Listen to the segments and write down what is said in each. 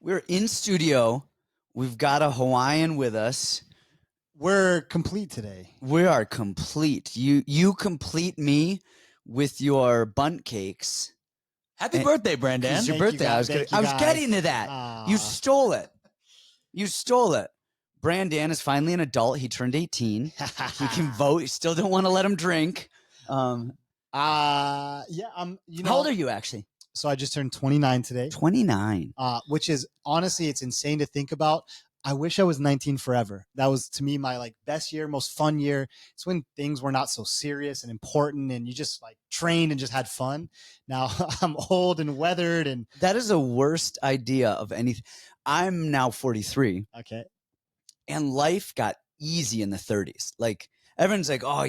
We're in studio. We've got a Hawaiian with us. We're complete today. We are complete. You complete me with your bundt cakes. Happy birthday, Brandon. It's your Thank you, birthday. guys. I was getting to that. You stole it. You stole it. Brandon is finally an adult. He turned 18. He can vote. You still don't want to let him drink. Yeah, I'm. How old are you actually? So I just turned 29 today. 29. Which is honestly, it's insane to think about. I wish I was 19 forever. That was to me my best year, most fun year. It's when things were not so serious and important, and you just trained and just had fun. Now I'm old and weathered, and that is the worst idea of anything. I'm now 43. Okay. And life got easy in the 30s. Everyone's like, oh,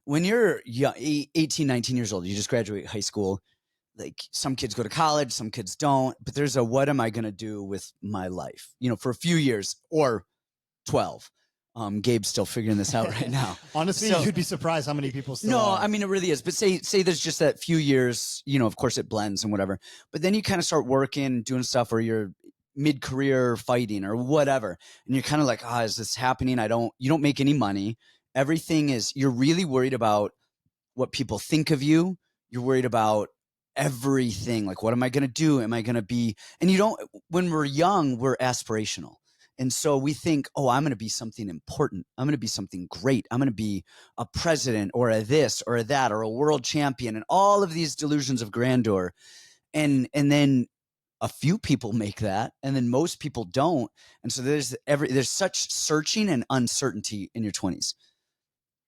when you're young, 18, 19 years old, you just graduate high school. Some kids go to college, some kids don't, but there's a, what am I going to do with my life? For a few years or 12. Gabe's still figuring this out right now. Honestly, you'd be surprised how many people still are. I mean, it really is. But say there's just that few years, of course it blends and whatever, but then you kind of start working, doing stuff where you're mid-career fighting or whatever. And you're kind of like, is this happening? You don't make any money. Everything is, you're really worried about what people think of you. You're worried about everything. What am I going to do? Am I going to be, and when we're young, we're aspirational. And so we think, I'm going to be something important. I'm going to be something great. I'm going to be a president or a this or a that or a world champion and all of these delusions of grandeur. And then a few people make that, and then most people don't. And so there's such searching and uncertainty in your 20s.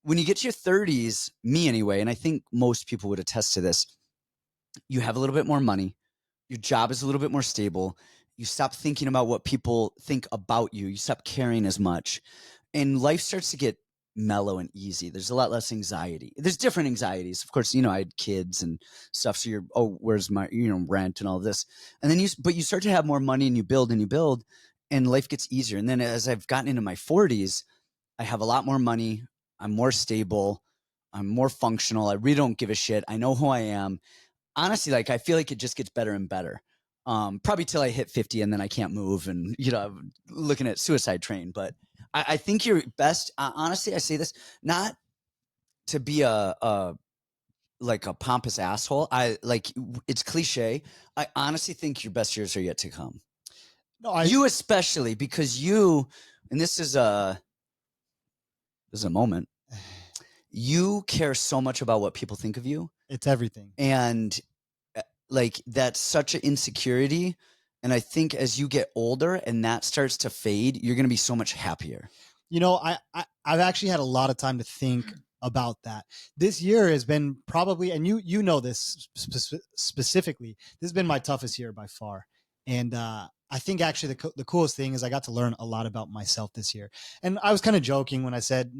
When you get to your 30s, me anyway, and I think most people would attest to this, you have a little bit more money. Your job is a little bit more stable. You stop thinking about what people think about you. You stop caring as much. And life starts to get mellow and easy. There's a lot less anxiety. There's different anxieties. Of course, I had kids and stuff. So where's my, rent and all this. And then you start to have more money and you build and life gets easier. And then as I've gotten into my 40s, I have a lot more money. I'm more stable. I'm more functional. I really don't give a shit. I know who I am. Honestly, I feel like it just gets better and better. Probably till I hit 50 and then I can't move and, I'm looking at suicide train. But I think you're best. Honestly, I say this not to be a pompous asshole. It's cliche. I honestly think your best years are yet to come. No, you especially, because and this is a moment. You care so much about what people think of you. It's everything. And that's such an insecurity. And I think as you get older and that starts to fade, you're going to be so much happier. I've actually had a lot of time to think about that. This year has been probably, and you know this specifically, this has been my toughest year by far. And I think actually the coolest thing is I got to learn a lot about myself this year. And I was kind of joking when I said,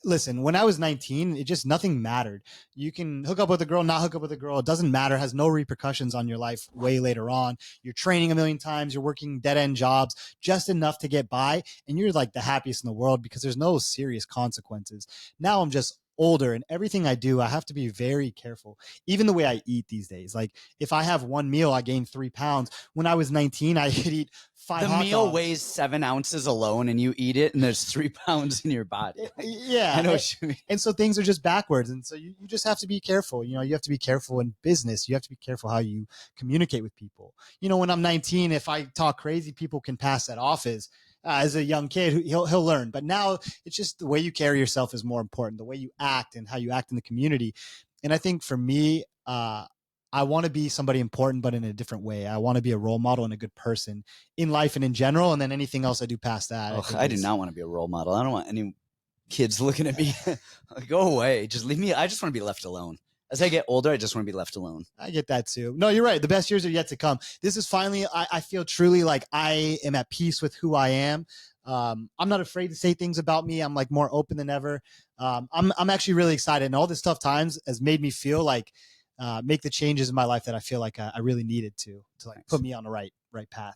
listen, when I was 19, nothing mattered. You can hook up with a girl, not hook up with a girl. It doesn't matter. It has no repercussions on your life way later on. You're training a million times. You're working dead end jobs, just enough to get by. And you're the happiest in the world because there's no serious consequences. Now I'm just older, and everything I do, I have to be very careful. Even the way I eat these days. If I have one meal, I gain 3 pounds. When I was 19, I could eat 5 hot dogs. The meal weighs 7 ounces alone and you eat it and there's 3 pounds in your body. Yeah. I know what you mean. And so things are just backwards. And so you just have to be careful. You have to be careful in business. You have to be careful how you communicate with people. When I'm 19, if I talk crazy, people can pass that off as a young kid, he'll learn. But now it's just the way you carry yourself is more important, the way you act and how you act in the community. And I think for me, I want to be somebody important, but in a different way. I want to be a role model and a good person in life and in general. And then anything else I do past that. I do not want to be a role model. I don't want any kids looking at me. Go away. Just leave me. I just want to be left alone. As I get older, I just want to be left alone. I get that too. No, you're right. The best years are yet to come. This is finally, I feel truly like I am at peace with who I am. I'm not afraid to say things about me. I'm more open than ever. I'm actually really excited. And all this tough times has made me feel make the changes in my life that I feel like I really needed to put me on the right path.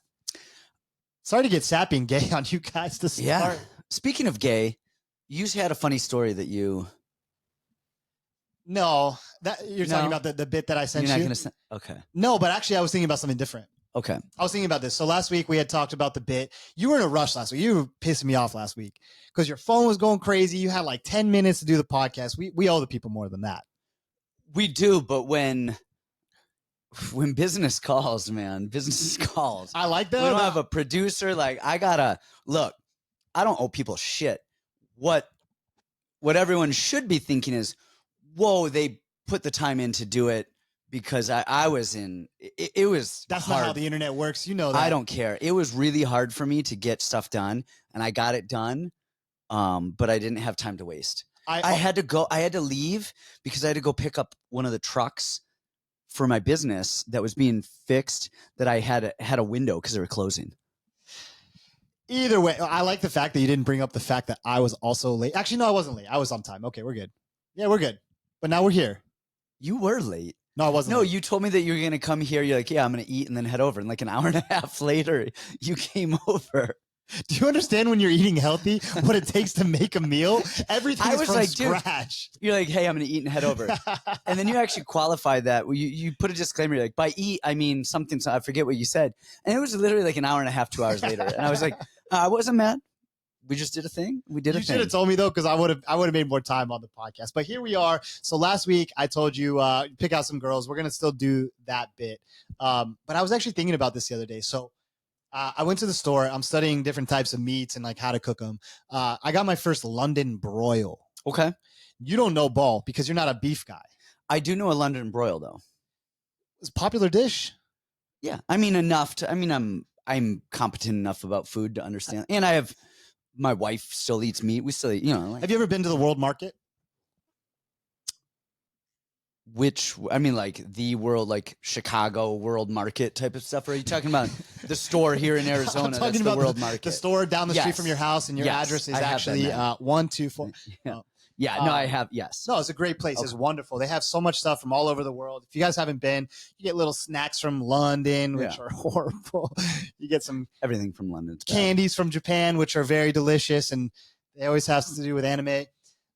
Sorry to get sappy and gay on you guys to start. Yeah. Speaking of gay, you had a funny story that you... No, that you're talking about the bit that I sent you. You're not going to. Okay. No, but actually, I was thinking about something different. Okay. I was thinking about this. So last week we had talked about the bit. You were in a rush last week. You were pissing me off last week because your phone was going crazy. You had like 10 minutes to do the podcast. We owe the people more than that. We do, but when business calls, man, business calls. I like that. We don't have a producer. Like, I gotta look. I don't owe people shit. What everyone should be thinking is, whoa, they put the time in to do it. Because I was in, it was That's hard. not how the internet works. You know that. I don't care. It was really hard for me to get stuff done, and I got it done, but I didn't have time to waste. I had to go. I had to leave because I had to go pick up one of the trucks for my business that was being fixed. That I had a window because they were closing. Either way, I like the fact that you didn't bring up the fact that I was also late. Actually, no, I wasn't late. I was on time. Okay, we're good. Yeah, we're good. But now we're here. You were late. No, I wasn't. No, late. you told me that you were going to come here. You're like, yeah, I'm going to eat and then head over. And like an hour and a half later, you came over. Do you understand when you're eating healthy what it takes to make a meal? Everything is from like, scratch. You're like, hey, I'm going to eat and head over. And then you actually qualified that. You put a disclaimer. You're like, by eat, I mean something. So I forget what you said. And it was literally like an hour and a half, 2 hours later. And I was like, I wasn't mad. We just did a thing. We did a thing. You should have told me though, because I would have made more time on the podcast. But here we are. So last week I told you pick out some girls. We're gonna still do that bit. But I was actually thinking about this the other day. So I went to the store. I'm studying different types of meats and like how to cook them. I got my first London broil. Okay. You don't know ball because you're not a beef guy. I do know a London broil though. It's a popular dish. Yeah. I mean enough to. I mean I'm competent enough about food to understand, and I have. My wife still eats meat. We still eat, Like, have you ever been to the World Market? Like the world, like Chicago World Market type of stuff? Or are you talking about the store here in Arizona? I'm talking that's about the World Market. The store down the street from your house, and your address is actually 124. Yeah, no, I have. Yes. No, it's a great place. Okay. It's wonderful. They have so much stuff from all over the world. If you guys haven't been, you get little snacks from London, which are horrible. You get some everything from London. Candies from Japan, which are very delicious, and they always have to do with anime. You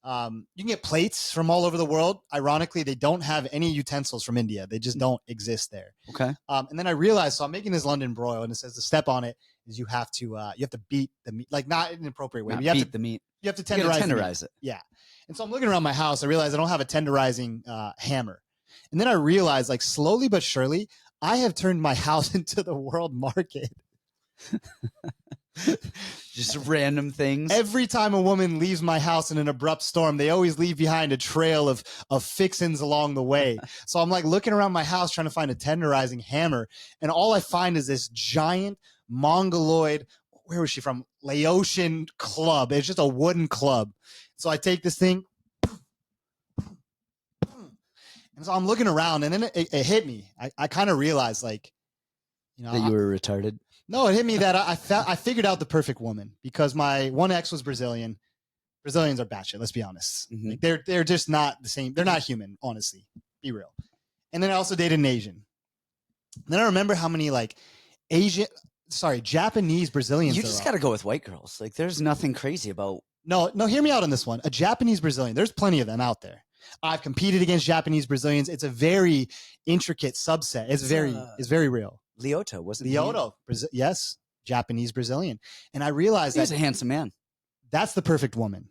can get plates from all over the world. Ironically, they don't have any utensils from India. They just don't exist there. Okay. And then I realized, so I'm making this London broil, and it says the step on it is you have to beat the meat, like not in an appropriate way. You have beat to the meat. You have to tenderize it. Yeah. And so I'm looking around my house. I realize I don't have a tenderizing hammer. And then I realized, like, slowly but surely, I have turned my house into the world market. Just random things. Every time a woman leaves my house in an abrupt storm, they always leave behind a trail of fixins along the way. So I'm like looking around my house trying to find a tenderizing hammer. And all I find is this giant mongoloid, where was she from? Laotian club. It's just a wooden club. So I take this thing. And so I'm looking around, and then it hit me. I kind of realized, like, that you were retarded. No, it hit me that I figured out the perfect woman, because my one ex was Brazilian. Brazilians are batshit. Let's be honest. Mm-hmm. Like, they're just not the same. They're not human, honestly. Be real. And then I also dated an Asian. Then I remember how many like Japanese Brazilians. You just got to go with white girls. Like, there's nothing crazy about. No, hear me out on this one. A Japanese Brazilian. There's plenty of them out there. I've competed against Japanese Brazilians. It's a very intricate subset. It's very real. Lyoto, wasn't he? Lyoto, yes, Japanese Brazilian. And I realized he's a handsome man. That's the perfect woman.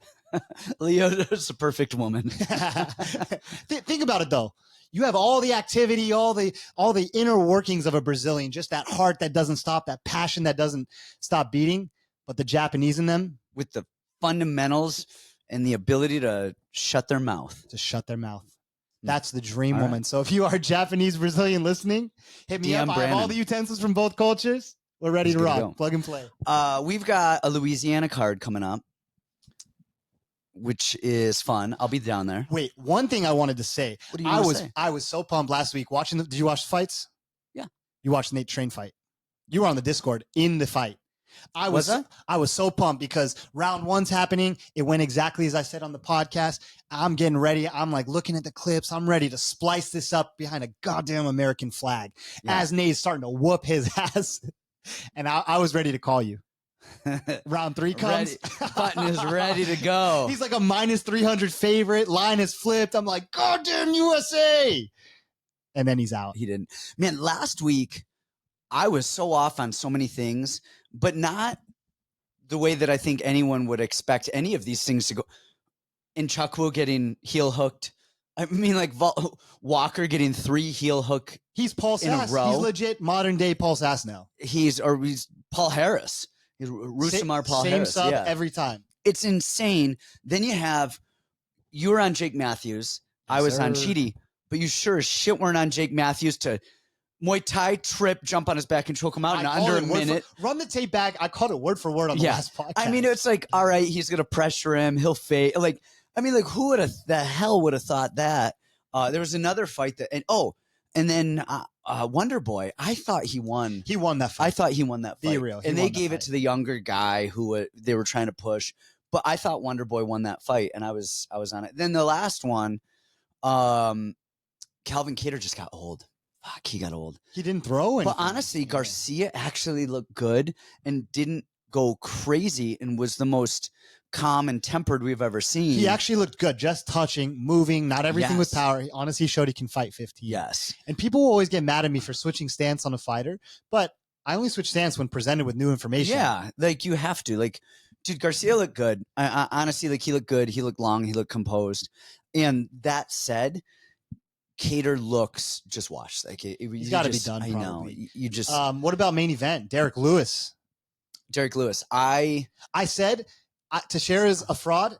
Lyoto's the perfect woman. Think about it though. You have all the activity, all the inner workings of a Brazilian, just that heart that doesn't stop, that passion that doesn't stop beating. But the Japanese in them, with the fundamentals and the ability to shut their mouth. That's the dream all woman. right. So if you are Japanese Brazilian listening, hit me DM up. Brandon. I have all the utensils from both cultures. We're ready to rock. Go. Plug and play. We've got a Louisiana card coming up, which is fun. I'll be down there. Wait, one thing I wanted to say. What do you want to say? I was so pumped last week watching did you watch the fights? Yeah. You watched Nate Train fight. You were on the Discord in the fight. I was so pumped because round one's happening. It went exactly as I said on the podcast. I'm getting ready. I'm like looking at the clips. I'm ready to splice this up behind a goddamn American flag as Nate's starting to whoop his ass. And I was ready to call you. Round three comes. Button is ready to go. He's like a minus 300 favorite. Line is flipped. I'm like, goddamn USA. And then he's out. He didn't. Man, last week I was so off on so many things, but not the way that I think anyone would expect any of these things to go. In Chuckwo getting heel hooked. I mean, like Walker getting 3 heel hook. He's Paul Sass. a row. He's legit modern day Paul Sass now. He's Paul Harris. He's Rusamar Paul same Harris. Sub yeah. every time. It's insane. Then you were on Jake Matthews. I was on Chidi, but you sure as shit weren't on Jake Matthews to Muay Thai trip, jump on his back and choke him out in under a minute. Run the tape back. I caught it word for word on the last podcast. I mean, it's like, all right, he's going to pressure him. He'll fade. Like, I mean, like, who the hell would have thought that? There was another fight and then Wonder Boy, I thought he won. He won that fight. I thought he won that fight. Be real. And they gave it to the younger guy who they were trying to push. But I thought Wonder Boy won that fight, and I was on it. Then the last one, Calvin Kattar just got old. Fuck, he got old. He didn't throw anything. But honestly, Garcia actually looked good and didn't go crazy and was the most calm and tempered we've ever seen. He actually looked good, just touching, moving, not everything with power. He honestly showed he can fight 15. Yes. And people will always get mad at me for switching stance on a fighter, but I only switch stance when presented with new information. Yeah, like you have to. Like, dude, Garcia looked good. I honestly, like, he looked good. He looked long. He looked composed. And that said, Kattar looks just washed. Like, he's got to be done. I probably. know. You just. What about main event? Derek Lewis. I said Teixeira's a fraud.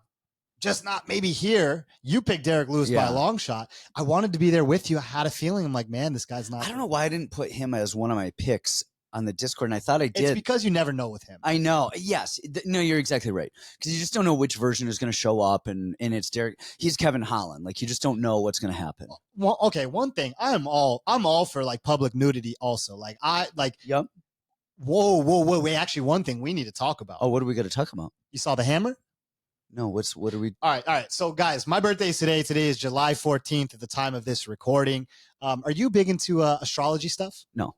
Just not maybe here. You picked Derek Lewis by a long shot. I wanted to be there with you. I had a feeling. I'm like, man, this guy's not. I don't know why I didn't put him as one of my picks on the Discord, and I thought I did. It's because you never know with him. I know. Yes. No, you're exactly right. Because you just don't know which version is going to show up, and it's Derek. He's Kevin Holland. Like, you just don't know what's going to happen. Well, okay. One thing, I'm all for like public nudity. Also, like Yep. Whoa. Wait, actually, one thing we need to talk about. Oh, what are we going to talk about? You saw the hammer? No. What are we? All right. So, guys, my birthday is today. Today is July 14th at the time of this recording. Are you big into astrology stuff? No.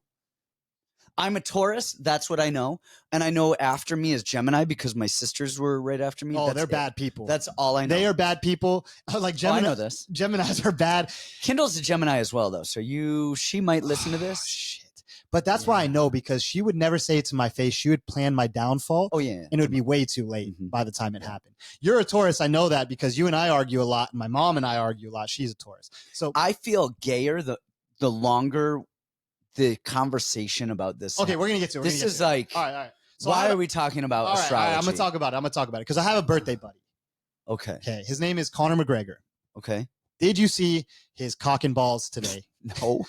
I'm a Taurus. That's what I know. And I know after me is Gemini because my sisters were right after me. Oh, That's they're it. bad people. That's all I know. They are bad people. Like Gemini. I know this. Geminis are bad. Kindle's a Gemini as well, though. So she might listen to this. Shit. But that's why I know, because she would never say it to my face. She would plan my downfall. Oh, yeah. And it would be way too late by the time it happened. You're a Taurus. I know that because you and I argue a lot. And my mom and I argue a lot. She's a Taurus. So I feel gayer the longer the conversation about this. Okay, we're going to get to it. This is like, all right. So why are we talking about astrology? All right, I'm going to talk about it because I have a birthday buddy. Okay. His name is Conor McGregor. Okay. Did you see his cock and balls today? No.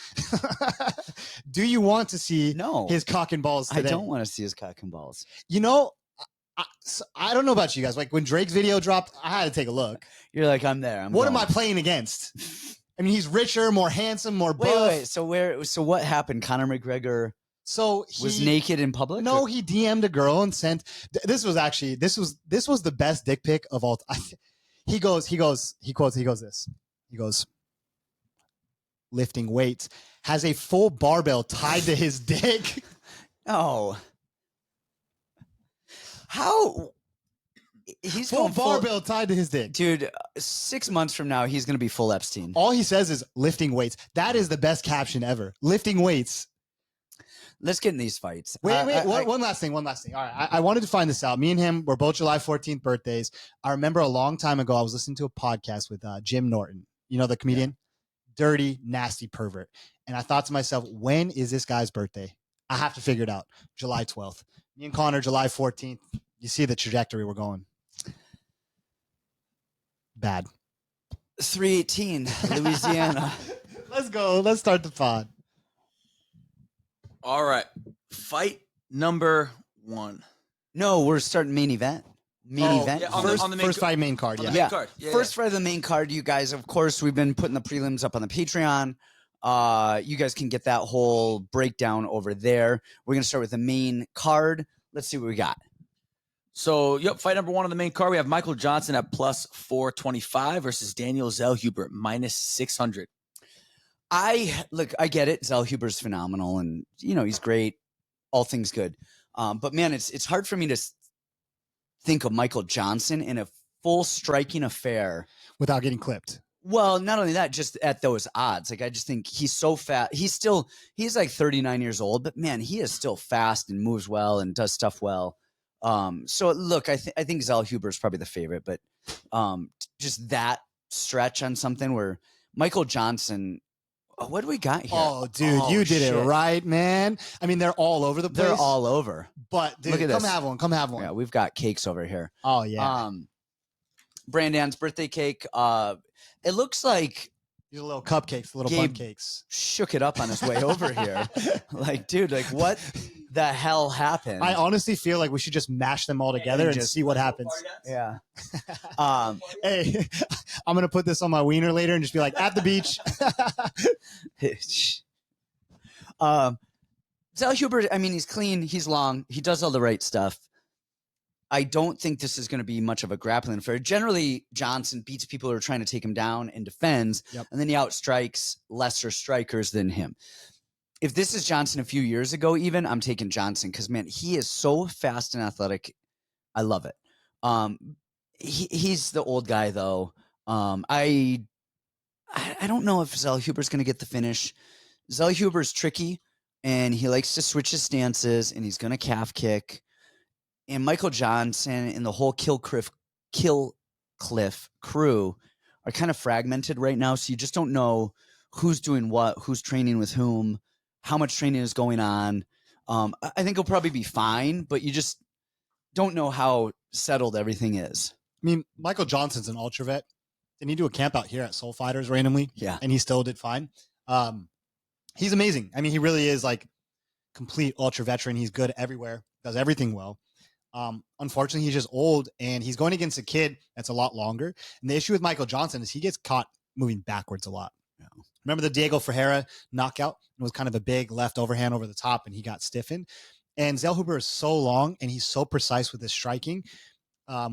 Do you want to see No. his cock and balls today? I don't want to see his cock and balls. You know, I don't know about you guys. Like when Drake's video dropped, I had to take a look. You're like, I'm there. What am I playing against? I mean, he's richer, more handsome, more buff. Wait. So what happened? Conor McGregor was naked in public? No, he DM'd a girl and sent. This was the best dick pic of all. He quotes this. He goes, lifting weights, has a full barbell tied to his dick. Oh. How? He's full barbell tied to his dick. Dude, 6 months from now, he's going to be full Epstein. All he says is lifting weights. That is the best caption ever. Lifting weights. Let's get in these fights. Wait. One last thing. All right. I wanted to find this out. Me and him were both July 14th birthdays. I remember a long time ago, I was listening to a podcast with Jim Norton. You know, the comedian? Yeah. Dirty, nasty pervert. And I thought to myself, when is this guy's birthday? I have to figure it out. July 12th. Me and Connor, July 14th. You see the trajectory we're going. Bad. 318, Louisiana. Let's go. Let's start the pod. All right. Fight number 1. No, we're starting main event. Event. Yeah, first fight main card. Yeah. Main card. First fight of the main card, you guys. Of course, we've been putting the prelims up on the Patreon. You guys can get that whole breakdown over there. We're going to start with the main card. Let's see what we got. So, fight number 1 on the main card. We have Michael Johnson at plus 425 versus Daniel Zellhuber minus 600. I get it. Zellhuber's phenomenal, and he's great. All things good. But man, it's hard for me to think of Michael Johnson in a full striking affair without getting clipped. Well, not only that, just at those odds. Like, I just think he's so fast. He's like 39 years old, but man, he is still fast and moves well and does stuff well. So look, I think Zellhuber is probably the favorite, but just that stretch on something where Michael Johnson, what do we got here? Oh, dude, you did it right, man. I mean, they're all over the place. They're all over. But dude, Look at come this. have one. Come have one. Yeah, we've got cakes over here. Oh yeah. Brandon's birthday cake. It looks like These little cupcakes, little bun cakes. Shook it up on his way over here. Like, dude, like what the hell happened? I honestly feel like we should just mash them all together and see what happens. Yeah. Hey, I'm gonna put this on my wiener later and just be like, at the beach. Zellhuber, I mean, he's clean, he's long, he does all the right stuff. I don't think this is going to be much of a grappling affair. Generally, Johnson beats people who are trying to take him down and defends, and then he outstrikes lesser strikers than him. If this is Johnson a few years ago, even, I'm taking Johnson because, man, he is so fast and athletic. I love it. He's the old guy, though. I don't know if Zellhuber's going to get the finish. Zellhuber's tricky, and he likes to switch his stances, and he's going to calf kick. And Michael Johnson and the whole Kill Cliff crew are kind of fragmented right now, so you just don't know who's doing what, who's training with whom, how much training is going on. I think he'll probably be fine, but you just don't know how settled everything is. I mean, Michael Johnson's an ultra vet. Didn't he do a camp out here at Soul Fighters randomly? Yeah. And he still did fine. He's amazing. I mean, he really is like complete ultra veteran. He's good everywhere, does everything well. Unfortunately, he's just old, and he's going against a kid that's a lot longer. And the issue with Michael Johnson is he gets caught moving backwards a lot. Yeah. Remember the Diego Ferreira knockout? It was kind of a big left overhand over the top, and he got stiffened. And Zellhuber is so long, and he's so precise with his striking.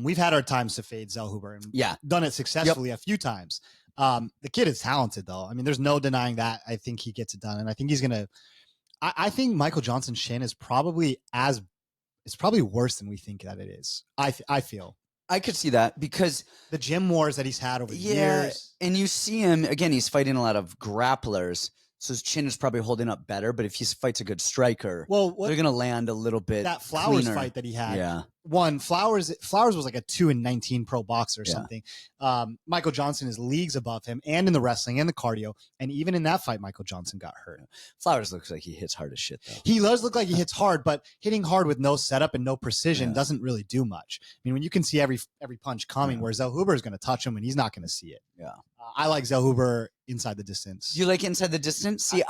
We've had our times to fade Zellhuber, and done it successfully a few times. The kid is talented, though. I mean, there's no denying that. I think he gets it done, and I think he's going to – I think Michael Johnson's shin is probably it's probably worse than we think that it is. I feel. I could see that because the gym wars that he's had over the years. And you see him, again, he's fighting a lot of grapplers, so his chin is probably holding up better, but if he fights a good striker, they're going to land a little bit that Flowers cleaner. Fight that he had. Yeah. Flowers was like a 2-19 pro boxer or something. Michael Johnson is leagues above him and in the wrestling and the cardio. And even in that fight, Michael Johnson got hurt. Flowers looks like he hits hard as shit, though. He does look like he hits hard, but hitting hard with no setup and no precision doesn't really do much. I mean, when you can see every punch coming, where Zellhuber is going to touch him and he's not going to see it. Yeah. I like Zellhuber inside the distance. You like inside the distance? See,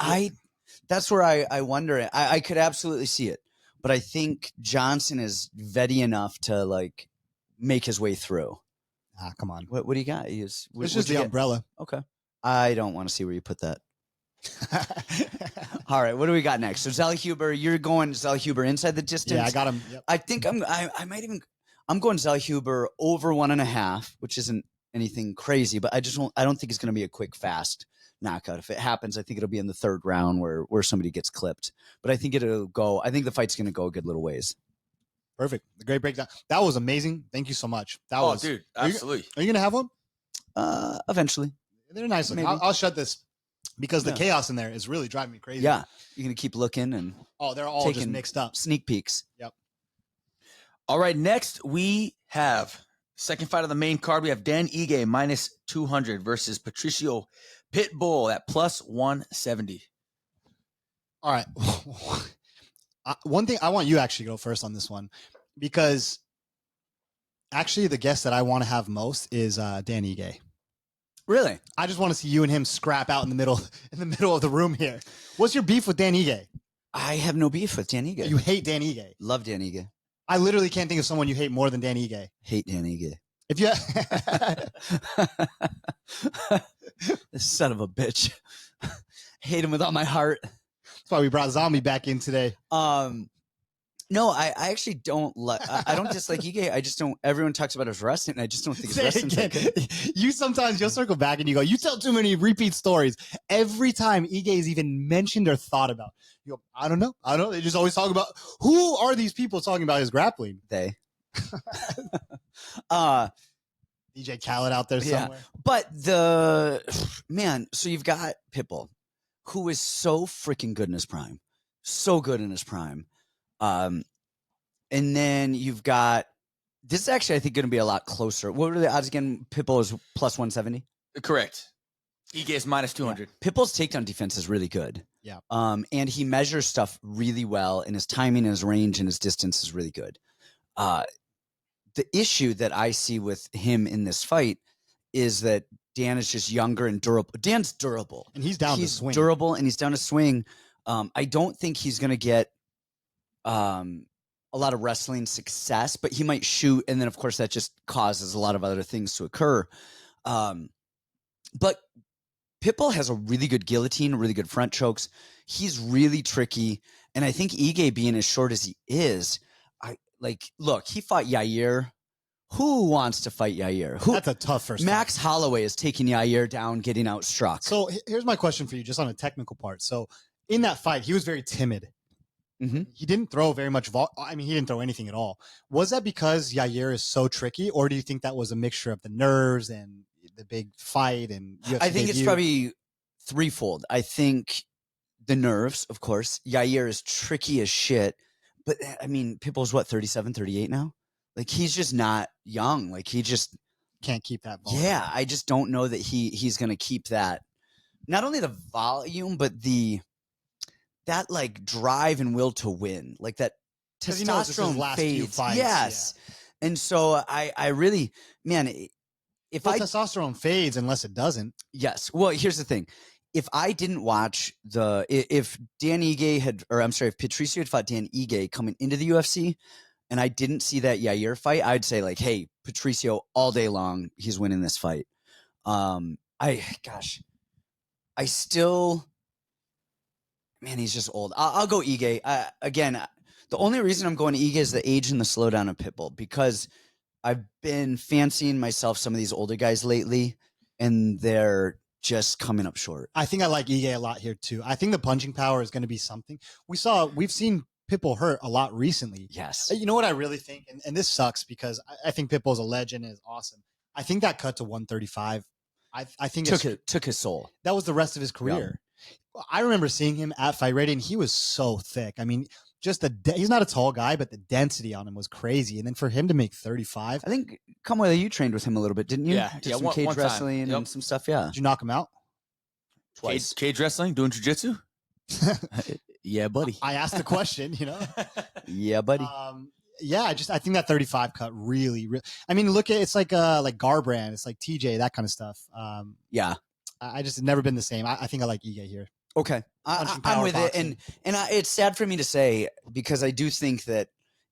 that's where I wonder. I could absolutely see it. But I think Johnson is vetty enough to like make his way through. Come on. What do you got? It's just the umbrella. Okay. I don't want to see where you put that. All right. What do we got next? So Zellhuber, you're going Zellhuber inside the distance. Yeah, I got him. Yep. I think I'm going Zellhuber over 1.5, which isn't anything crazy, but I don't think it's going to be a quick, fast knockout. If it happens, I think it'll be in the third round where somebody gets clipped. But I think the fight's going to go a good little ways. Perfect. The great breakdown. That was amazing. Thank you so much. Dude, absolutely. Are you going to have one? Eventually. They're nice looking. I'll shut this because the chaos in there is really driving me crazy. Yeah. You're going to keep looking and they're all just mixed up. Sneak peeks. Yep. All right. Next, we have second fight of the main card. We have Dan Ige minus 200 versus Patricio Pitbull at plus 170. All right. One thing, I want you actually to go first on this one because actually the guest that I want to have most is Dan Ige. Really? I just want to see you and him scrap out in the middle of the room here. What's your beef with Dan Ige? I have no beef with Dan Ige. You hate Dan Ige. Love Dan Ige. I literally can't think of someone you hate more than Dan Ige. Hate Dan Ige. If you This son of a bitch. Hate him with all my heart. That's why we brought Zombie back in today. No, I actually don't like. I don't dislike Ige. I just don't. Everyone talks about his wrestling, and I just don't think his wrestling's that good. You'll circle back and you go, you tell too many repeat stories. Every time Ige is even mentioned or thought about, you go, I don't know. They just always talk about who are these people talking about his grappling. They. DJ Khaled out there Yeah. somewhere. But so you've got Pitbull, who is so freaking good in his prime. So good in his prime. And then you've got, this is actually, I think, going to be a lot closer. What were the odds again? Pitbull is plus 170? Correct. Ige is minus 200. Yeah. Pitbull's takedown defense is really good. Yeah. And he measures stuff really well, and his timing and his range and his distance is really good. The issue that I see with him in this fight is that Dan is just younger and durable. Dan's durable. And he's down to He's swing. durable, and he's down to swing. I don't think he's going to get a lot of wrestling success, but he might shoot, and then, of course, that just causes a lot of other things to occur. But Pitbull has a really good guillotine, really good front chokes. He's really tricky, and I think Ige, being as short as he is, look, he fought Yair. Who wants to fight Yair? That's a tough first Max fight. Holloway is taking Yair down, getting outstruck. So here's my question for you, just on a technical part. So in that fight, he was very timid. Mm-hmm. He didn't throw very much he didn't throw anything at all. Was that because Yair is so tricky, or do you think that was a mixture of the nerves and the big fight and UFC I think it's debut? probably threefold. I think the nerves, of course. Yair is tricky as shit. But, I mean, Pitbull's, 37, 38 now? Like, he's just not young. Like, he just can't keep that volume. Yeah, I just don't know that he's going to keep that. Not only the volume, but that like drive and will to win. Like that testosterone he knows this is his last few fades. fights, Yes. Yeah. And so I really, man, testosterone fades unless it doesn't. Yes. Well, here's the thing. If I didn't watch if if Patricio had fought Dan Ige coming into the UFC and I didn't see that Yair fight, I'd say like, hey, Patricio all day long, he's winning this fight. He's just old. I'll go Ige. Again, the only reason I'm going to Ige is the age and the slowdown of Pitbull, because I've been fancying myself some of these older guys lately, and they're just coming up short. I think I like Ige a lot here too. I think the punching power is going to be something. We've seen Pitbull hurt a lot recently. Yes. You know what I really think, and this sucks because I think Pitbull's a legend and is awesome. I think that cut to 135, I think took his soul. That was the rest of his career. Yeah. I remember seeing him at Fight Ready, and he was so thick. I mean, just he's not a tall guy, but the density on him was crazy. And then for him to make 35, I think Kamala, you trained with him a little bit, didn't you? Yeah, did some cage wrestling and some stuff. Yeah, did you knock him out twice? Cage wrestling, doing jiu-jitsu. Yeah, buddy. I asked the question, Yeah, buddy. I think that 35 cut really. I mean, look at it's like Garbrandt, it's like TJ, that kind of stuff. Yeah, I just have never been the same. I think I like Ige here. Okay, I'm with boxing. it, and it's sad for me to say because I do think that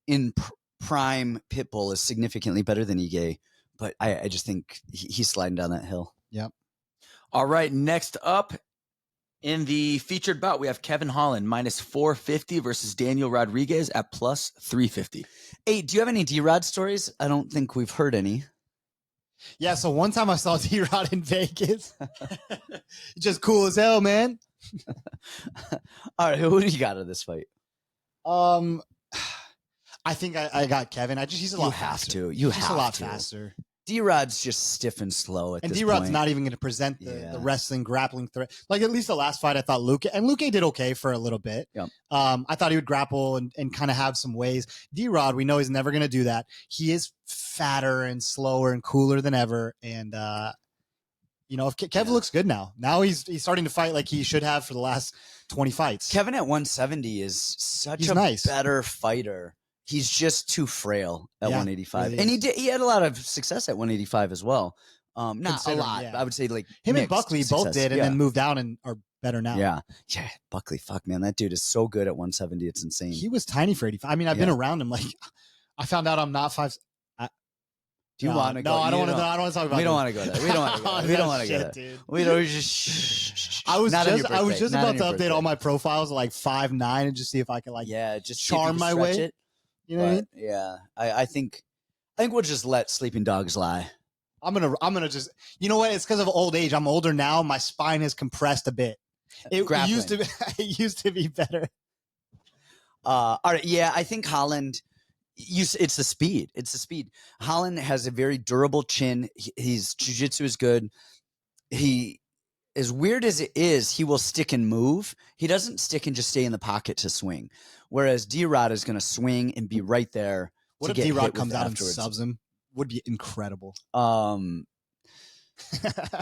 in prime Pitbull is significantly better than Ige, but I just think he's sliding down that hill. Yep. All right, next up in the featured bout, we have Kevin Holland minus 450 versus Daniel Rodriguez at plus 350. Hey, do you have any D-Rod stories? I don't think we've heard any. Yeah, so one time I saw D-Rod in Vegas. Just cool as hell, man. All right, who do you got in this fight? I think I got Kevin. He's a lot faster. He's a lot faster. D-Rod's just stiff and slow at this point. And D-Rod's not even going to present the wrestling, grappling threat. Like, at least the last fight, I thought Luque did okay for a little bit. Yep. I thought he would grapple and kind of have some ways. D-Rod, we know he's never going to do that. He is fatter and slower and cooler than ever. And, Kev looks good now. Now he's starting to fight like he should have for the last 20 fights. Kevin at 170 is such a better fighter. He's just too frail at 185. Really and he had a lot of success at 185 as well. Not a lot. Yeah. I would say like him and Buckley success. both did and then moved down and are better now. Yeah. Yeah. Buckley, fuck, man. That dude is so good at 170. It's insane. He was tiny for 85. I mean, I've been around him. Like, I found out I'm not 5. Do you want to go? No, I don't want to talk about it. We don't want to go there. We don't want to go there. We don't want to go there. Dude. We don't just I was just about to update birthday. all my profiles to like 5'9" and just see if I could just charm my way. It. You know what I mean? Yeah. I think we'll just let sleeping dogs lie. I'm gonna just, you know what? It's because of old age. I'm older now. My spine has compressed a bit. It used to be better. All right. Yeah, I think Holland. It's the speed. It's the speed. Holland has a very durable chin. His jiu-jitsu is good. He, as weird as it is, he will stick and move. He doesn't stick and just stay in the pocket to swing. Whereas D-Rod is going to swing and be right there. What if D-Rod comes out and subs him? Would be incredible.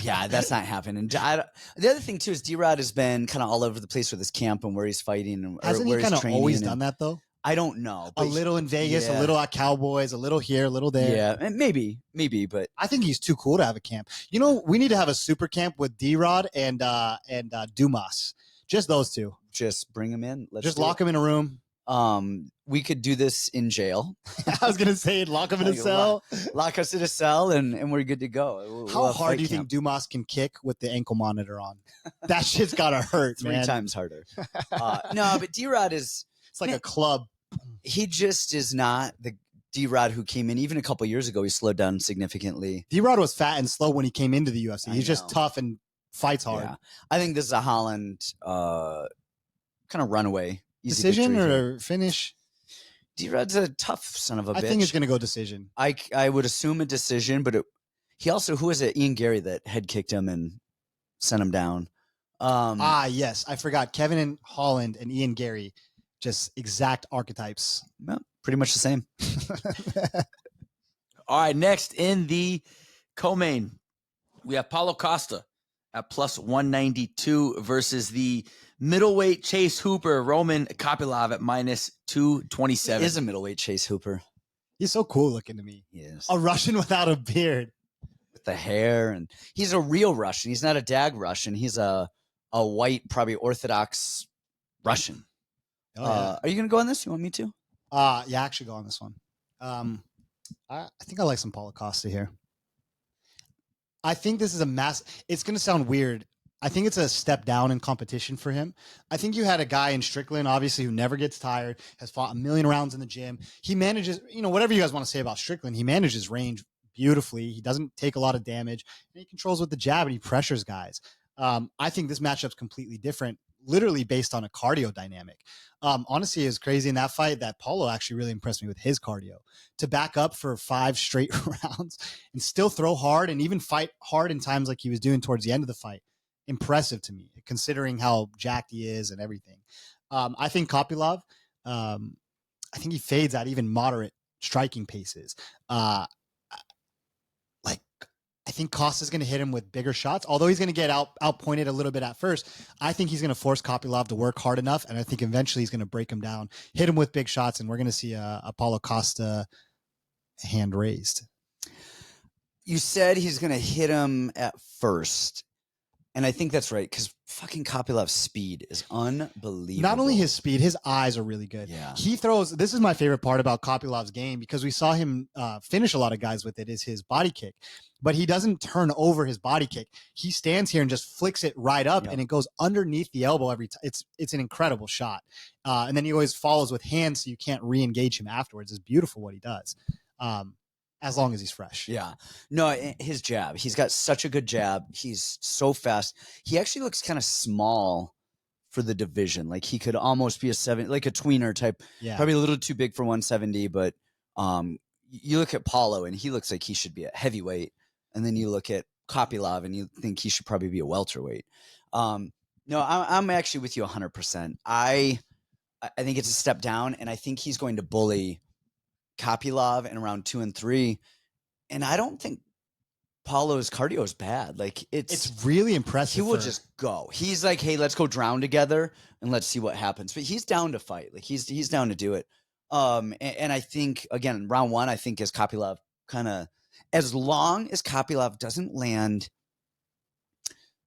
Yeah, that's not happening. The other thing too is D-Rod has been kind of all over the place with his camp and where he's fighting. And hasn't he kind of always done that though? I don't know. A little in Vegas, a little at Cowboys, a little here, a little there. Yeah, and maybe, but I think he's too cool to have a camp. You know, we need to have a super camp with D-Rod and Dumas. Just those two. Just bring him in. Let's just lock him in a room. We could do this in jail. I was gonna say lock him in a cell. Lock us in a cell, and we're good to go. How hard do you think Dumas can kick with the ankle monitor on? That shit's gotta hurt, man. 3 times harder. No, but D-Rod is. It's like a club. He just is not the D-Rod who came in. Even a couple years ago, he slowed down significantly. D-Rod was fat and slow when he came into the UFC. He's just tough and fights hard. Yeah. I think this is a Holland kind of runaway. Decision or finish? D-Rod's a tough son of a bitch. I think it's going to go decision. I would assume a decision, but he also, who was it? Ian Gary that head kicked him and sent him down. Yes. I forgot. Kevin and Holland and Ian Gary. Just exact archetypes. Well, pretty much the same. All right, next in the co-main, we have Paulo Costa at plus 192 versus the middleweight Chase Hooper, Roman Kopylov at minus 227. He is a middleweight Chase Hooper. He's so cool looking to me. He is. A Russian without a beard. With the hair. And he's a real Russian. He's not a dag Russian. He's a white, probably Orthodox Russian. Oh, yeah. Are you going to go on this? You want me to? Yeah, actually go on this one. I think I like some Paulo Costa here. I think this is it's going to sound weird. I think it's a step down in competition for him. I think you had a guy in Strickland, obviously, who never gets tired, has fought 1 million rounds in the gym. He manages, whatever you guys want to say about Strickland, he manages range beautifully. He doesn't take a lot of damage. And he controls with the jab and he pressures guys. I think this matchup's completely different, literally based on a cardio dynamic. Honestly, it was crazy in that fight that Paulo actually really impressed me with his cardio. To back up for 5 straight rounds and still throw hard and even fight hard in times like he was doing towards the end of the fight. Impressive to me, considering how jacked he is and everything. I think Kopylov, I think he fades at even moderate striking paces. I think Costa's going to hit him with bigger shots, although he's going to get outpointed a little bit at first. I think he's going to force Kopylov to work hard enough, and I think eventually he's going to break him down, hit him with big shots, and we're going to see a Paulo Costa hand raised. You said he's going to hit him at first, and I think that's right, because fucking Kopylov's speed is unbelievable. Not only his speed, his eyes are really good. Yeah. He throws, this is my favorite part about Kopylov's game, because we saw him finish a lot of guys with it, is his body kick. But he doesn't turn over his body kick. He stands here and just flicks it right up, and it goes underneath the elbow every time. It's an incredible shot. And then he always follows with hands, so you can't re-engage him afterwards. It's beautiful what he does, as long as he's fresh. Yeah. No, his jab. He's got such a good jab. He's so fast. He actually looks kind of small for the division. Like he could almost be a tweener type. Yeah. Probably a little too big for 170, but you look at Paulo, and he looks like he should be a heavyweight. And then you look at Kopylov and you think he should probably be a welterweight. No, I'm actually with you 100%. I think it's a step down, and I think he's going to bully Kopylov in round 2 and 3. And I don't think Paulo's cardio is bad. Like it's really impressive. He will just go. He's like, hey, let's go drown together and let's see what happens. But he's down to fight. Like he's down to do it. And I think again, round 1, I think is Kopylov kind of. As long as Kopylov doesn't land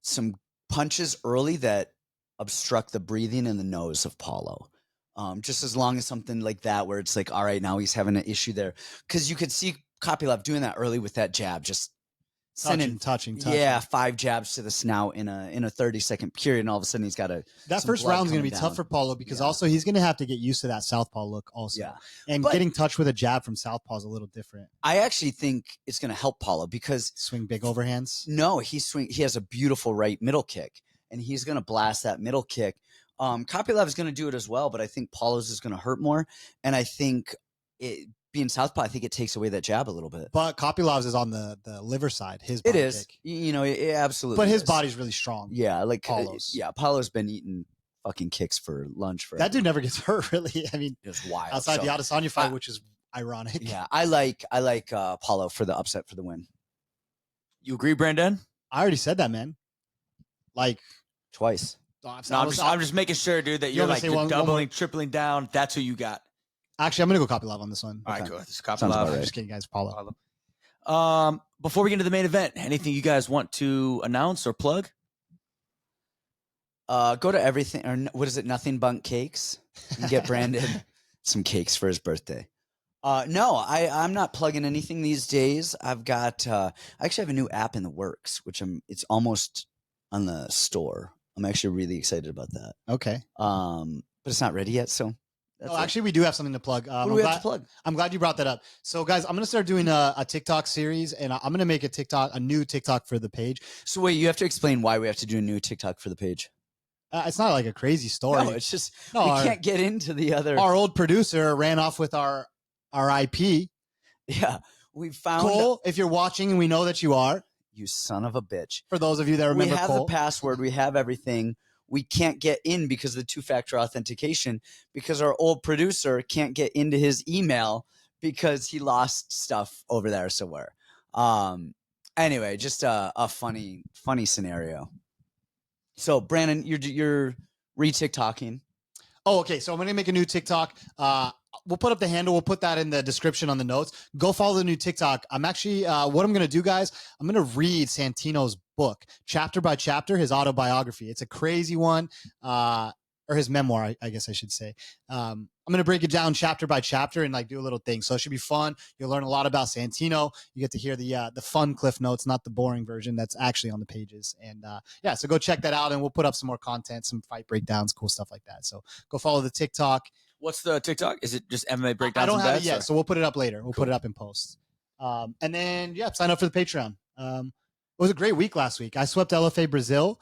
some punches early that obstruct the breathing and the nose of Paulo, just as long as something like that, where it's like, all right, now he's having an issue there. Because you could see Kopylov doing that early with that jab, just touching. Yeah, 5 jabs to the snout in a 30-second period, and all of a sudden he's got that first round's going to be tough for Paulo because also he's going to have to get used to that southpaw look also. Yeah. And getting touched with a jab from southpaw is a little different. I actually think it's going to help Paulo because swing big overhands. No, he has a beautiful right middle kick, and he's going to blast that middle kick. Kopylov is going to do it as well, but I think Paulo's is going to hurt more, and I think being southpaw, I think it takes away that jab a little bit. But Kopylov's is on the liver side. His It body is, kick. it absolutely. But his is. body's really strong. Yeah, like Paulo's. Paulo's been eating fucking kicks for lunch for that dude never gets hurt. Really, I mean, it's wild. Outside the Adesanya fight, which is ironic. Yeah, I like Paulo for the upset for the win. You agree, Brandon? I already said that, man. Like twice. I'm just making sure, dude, that you're doubling, tripling down. That's who you got. Actually, I'm gonna go Kopylov on this one. All right, cool. This is Sounds Kopylov. about I'm right. just kidding, guys. Paulo. Before we get into the main event, anything you guys want to announce or plug? Go to everything, or what is it? Nothing But Cakes. And get Brandon some cakes for his birthday. No, I'm not plugging anything these days. I've got, I actually have a new app in the works, which it's almost on the store. I'm actually really excited about that. Okay. But it's not ready yet. So actually, we do have something to plug. what do we have to plug? I'm glad you brought that up. So, guys, I'm going to start doing a TikTok series, and I'm going to make a new TikTok for the page. So wait, you have to explain why we have to do a new TikTok for the page. It's not like a crazy story. No, it's just we can't get into the other. Our old producer ran off with our IP. Yeah, we found Cole, if you're watching, and we know that you are. You son of a bitch. For those of you that remember we have Cole. the password. We have everything. We can't get in because of the two-factor authentication because our old producer can't get into his email because he lost stuff over there somewhere. Anyway, just a funny scenario. So Brandon, you're re-TikToking. Oh, okay. So I'm going to make a new TikTok. We'll put up the handle. We'll put that in the description on the notes. Go follow the new TikTok. I'm actually, what I'm going to do, guys, I'm going to read Santino's book, chapter by chapter, his autobiography. It's a crazy one, or his memoir, I guess I should say. I'm going to break it down chapter by chapter and like do a little thing. So it should be fun. You'll learn a lot about Santino. You get to hear the fun cliff notes, not the boring version that's actually on the pages. And yeah, so go check that out and we'll put up some more content, some fight breakdowns, cool stuff like that. So go follow the TikTok. What's the TikTok? Is it just MMA breakdowns? I don't have it bets, yet, or? so we'll put it up later. We'll put it up in post. And then, yeah, sign up for the Patreon. It was a great week last week. I swept LFA Brazil,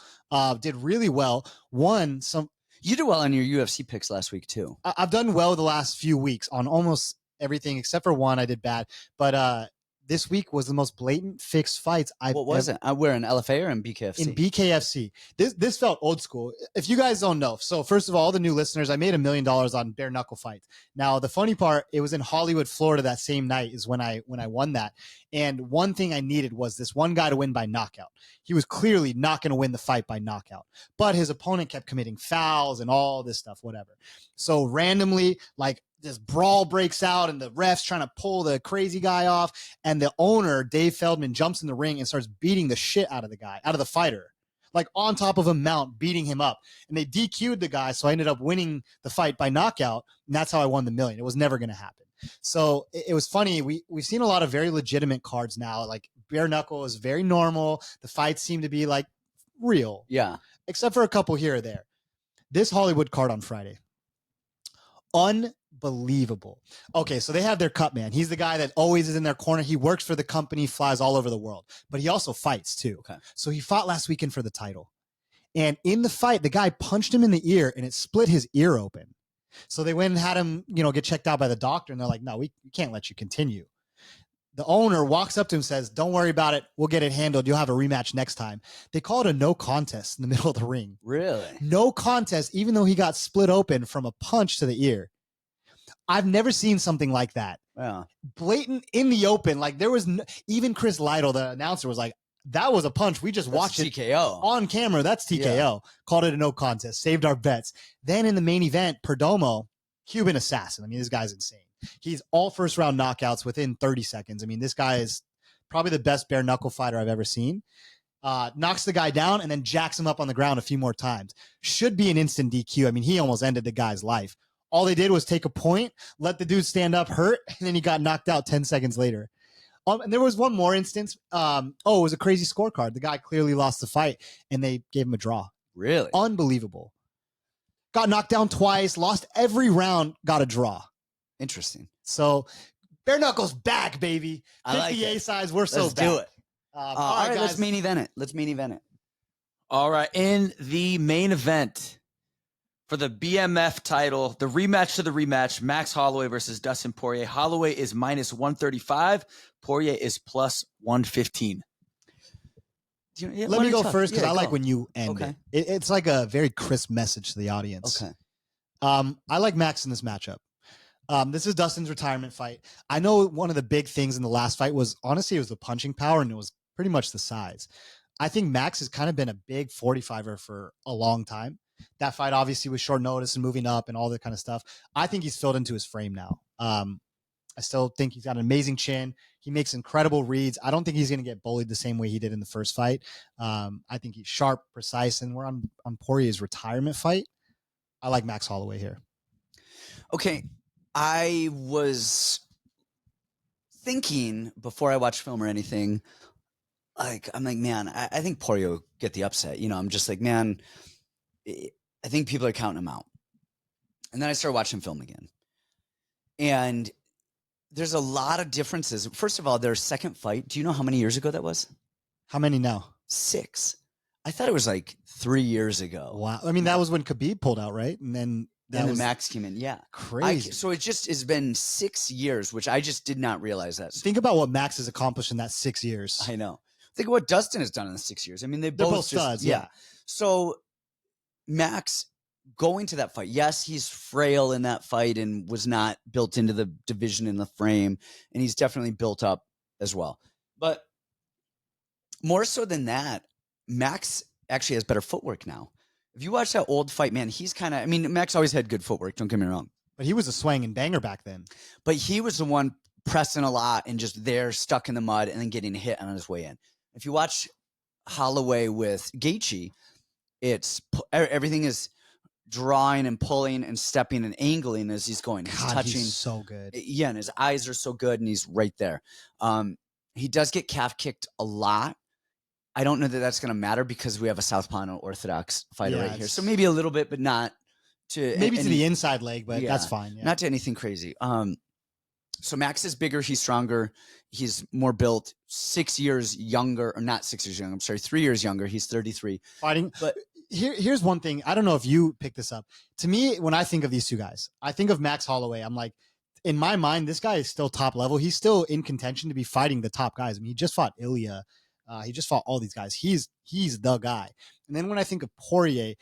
did really well. You did well on your UFC picks last week too. I've done well the last few weeks on almost everything except for one I did bad. But this week was the most blatant fixed fights I've What was it? We're in LFA or in BKFC? in BKFC. This felt old school. If you guys don't know, so first of all the new listeners, I made $1 million on bare knuckle fights. Now the funny part, it was in Hollywood, Florida. That same night is when I won that. And one thing I needed was this one guy to win by knockout. He was clearly not going to win the fight by knockout, but his opponent kept committing fouls and all this stuff, whatever. So randomly, like, this brawl breaks out and the ref's trying to pull the crazy guy off. And the owner, Dave Feldman, jumps in the ring and starts beating the shit out of the fighter, like on top of a mount, beating him up. And they DQ'd the guy. So I ended up winning the fight by knockout. And that's how I won the $1 million. It was never going to happen. So it was funny. We've seen a lot of very legitimate cards now. Like bare knuckle is very normal. The fights seem to be like real. Yeah. Except for a couple here or there. This Hollywood card on Friday. Unbelievable. Okay, so they have their cut man. He's the guy that always is in their corner. He works for the company, flies all over the world, but he also fights too. Okay. So he fought last weekend for the title. And in the fight, the guy punched him in the ear and it split his ear open. So they went and had him, get checked out by the doctor. And they're like, no, we can't let you continue. The owner walks up to him and says, don't worry about it. We'll get it handled. You'll have a rematch next time. They call it a no contest in the middle of the ring. Really? No contest, even though he got split open from a punch to the ear. I've never seen something like that. Yeah. Blatant in the open. Like there was even Chris Lytle, the announcer, was like, that was a punch. We just watched it TKO on camera. That's TKO. Yeah. Called it a no contest. Saved our bets. Then in the main event, Perdomo, Cuban assassin. I mean, this guy's insane. He's all first round knockouts within 30 seconds. I mean, this guy is probably the best bare knuckle fighter I've ever seen. Knocks the guy down and then jacks him up on the ground a few more times. Should be an instant DQ. I mean, he almost ended the guy's life. All they did was take a point, let the dude stand up hurt, and then he got knocked out 10 seconds later. And there was one more instance. It was a crazy scorecard. The guy clearly lost the fight, and they gave him a draw. Really? Unbelievable. Got knocked down twice, lost every round, got a draw. Interesting. So, bare knuckles back, baby. 50 like it. A size, we're so Let's back. do it. All right, guys. Let's main event it. All right. In the main event For the BMF title, the rematch to the rematch, Max Holloway versus Dustin Poirier. Holloway is minus 135. Poirier is plus 115. Let me go first because I like when you end Okay. it. It's like a very crisp message to the audience. Okay. I like Max in this matchup. This is Dustin's retirement fight. I know one of the big things in the last fight was, honestly, it was the punching power, and it was pretty much the size. I think Max has kind of been a big 45er for a long time. That fight obviously was short notice and moving up and all that kind of stuff. I think he's filled into his frame now. I still think he's got an amazing chin. He makes incredible reads. I don't think he's going to get bullied the same way he did in the first fight. I think he's sharp, precise, and we're on Poirier's retirement fight. I like Max Holloway here. Okay. I was thinking before I watched film or anything, I'm like, man, I think Poirier will get the upset. I'm just like, man, I think people are counting him out. And then I started watching film again. And there's a lot of differences. First of all, their second fight, do you know how many years ago that was? How many now? 6. I thought it was like 3 years ago. Wow. I mean, that was when Khabib pulled out, right? And then the Max came in. Yeah. Crazy. So it just has been 6 years, which I just did not realize that. Think about what Max has accomplished in that 6 years. I know. Think of what Dustin has done in the 6 years. I mean, they're both studs. Yeah. So Max going to that fight, yes, he's frail in that fight and was not built into the division in the frame, and he's definitely built up as well. But more so than that, Max actually has better footwork now. If you watch that old fight, man, he's kind of, Max always had good footwork, don't get me wrong. But he was a swing and banger back then. But he was the one pressing a lot and just there stuck in the mud and then getting hit on his way in. If you watch Holloway with Gaethje, everything is drawing and pulling and stepping and angling as he's going. He's touching. He's so good. Yeah, and his eyes are so good, and he's right there. He does get calf kicked a lot. I don't know that that's going to matter because we have a southpaw and an orthodox fighter right here. So maybe a little bit, but not to maybe to the inside leg, but that's fine. Yeah. Not to anything crazy. So Max is bigger. He's stronger. He's more built. 6 years younger, or not 6 years younger. I'm sorry, 3 years younger. He's 33. Fighting, but here's one thing. I don't know if you picked this up. To me, when I think of these two guys, I think of Max Holloway. I'm like, in my mind, this guy is still top level. He's still in contention to be fighting the top guys. He just fought Ilya. He just fought all these guys. He's the guy. And then when I think of Poirier,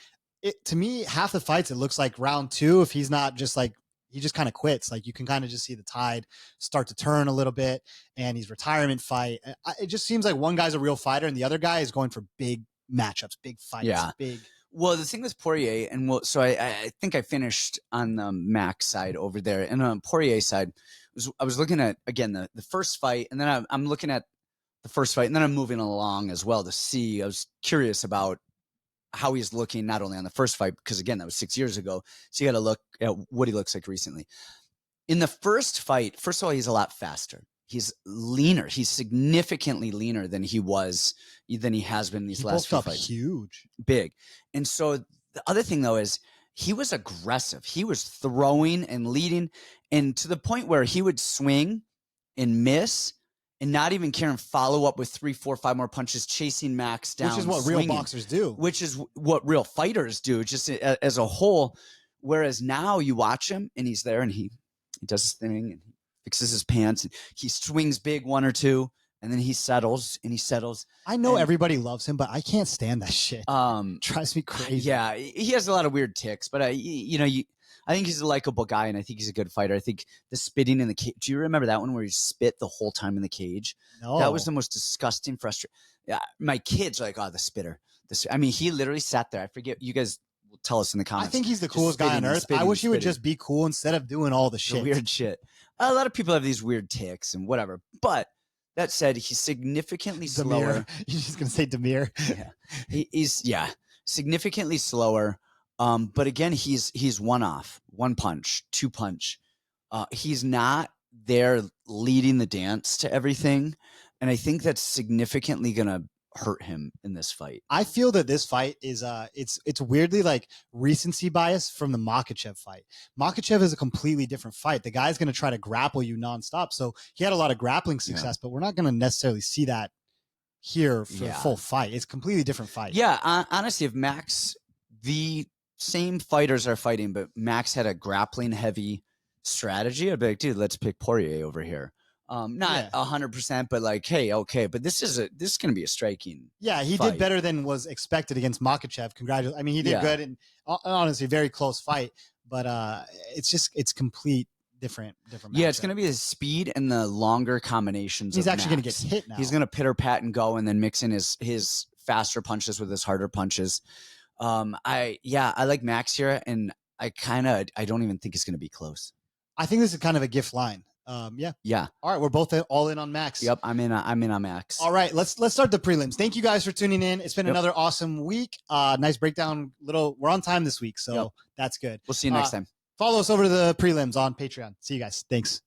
to me, half the fights, it looks like round 2. If he's not just like, he just kind of quits. Like you can kind of just see the tide start to turn a little bit, and he's retirement fight. It just seems like one guy's a real fighter and the other guy is going for big matchups, big fights. Yeah. Big. Well, the thing with Poirier, so I think I finished on the Max side over there, and on Poirier side, I was looking at again the first fight, and then I'm looking at the first fight, and then I'm moving along as well to see. I was curious about how he's looking not only on the first fight, because again, that was 6 years ago. So you got to look at what he looks like recently. In the first fight, first of all, he's a lot faster. He's leaner. He's significantly leaner than he has been these last few fights. Huge. Big. And so the other thing though is he was aggressive. He was throwing and leading, and to the point where he would swing and miss and not even care and follow up with 3, 4, 5 more punches, chasing Max down. Which is what real boxers do. Which is what real fighters do, just as a whole. Whereas now you watch him and he's there and he does his thing and he fixes his pants and he swings big 1 or 2 and then he settles. I know everybody loves him, but I can't stand that shit. Drives me crazy. Yeah, he has a lot of weird ticks, but I think he's a likable guy, and I think he's a good fighter. I think the spitting in the cage. Do you remember that one where he spit the whole time in the cage? No. That was the most disgusting, frustrating. Yeah, my kids are like, oh, the spitter. He literally sat there. I forget. You guys will tell us in the comments. I think he's the coolest guy on earth. I wish he would just be cool instead of doing all the shit. The weird shit. A lot of people have these weird ticks and whatever. But that said, he's significantly slower. You're just going to say Demir? Yeah. He's significantly slower. But again, he's one punch, 2 punch. He's not there leading the dance to everything. And I think that's significantly going to hurt him in this fight. I feel that this fight is it's weirdly like recency bias from the Makhachev fight. Makhachev is a completely different fight. The guy's going to try to grapple you nonstop. So he had a lot of grappling success, but we're not going to necessarily see that here for the full fight. It's a completely different fight. Yeah. Honestly, if Max, the same fighters are fighting, but Max had a grappling heavy strategy, I'd be like, dude, let's pick Poirier over here. Not 100%, but like, hey, okay, but this is going to be a striking. Yeah, he fight. did better than was expected against Makhachev. Congratulations. I mean, he did good, and honestly, very close fight. But it's complete different. Yeah, it's going to be the speed and the longer combinations. He's actually going to get hit now. He's going to pitter pat and go, and then mix in his faster punches with his harder punches. I like Max here, and I don't even think it's going to be close. I think this is kind of a gift line. Yeah. All right, we're both all in on Max. Yep, I'm in on Max. All right, let's start the prelims. Thank you guys for tuning in. It's been another awesome week. Nice breakdown. We're on time this week, so that's good. We'll see you next time. Follow us over to the prelims on Patreon. See you guys. Thanks.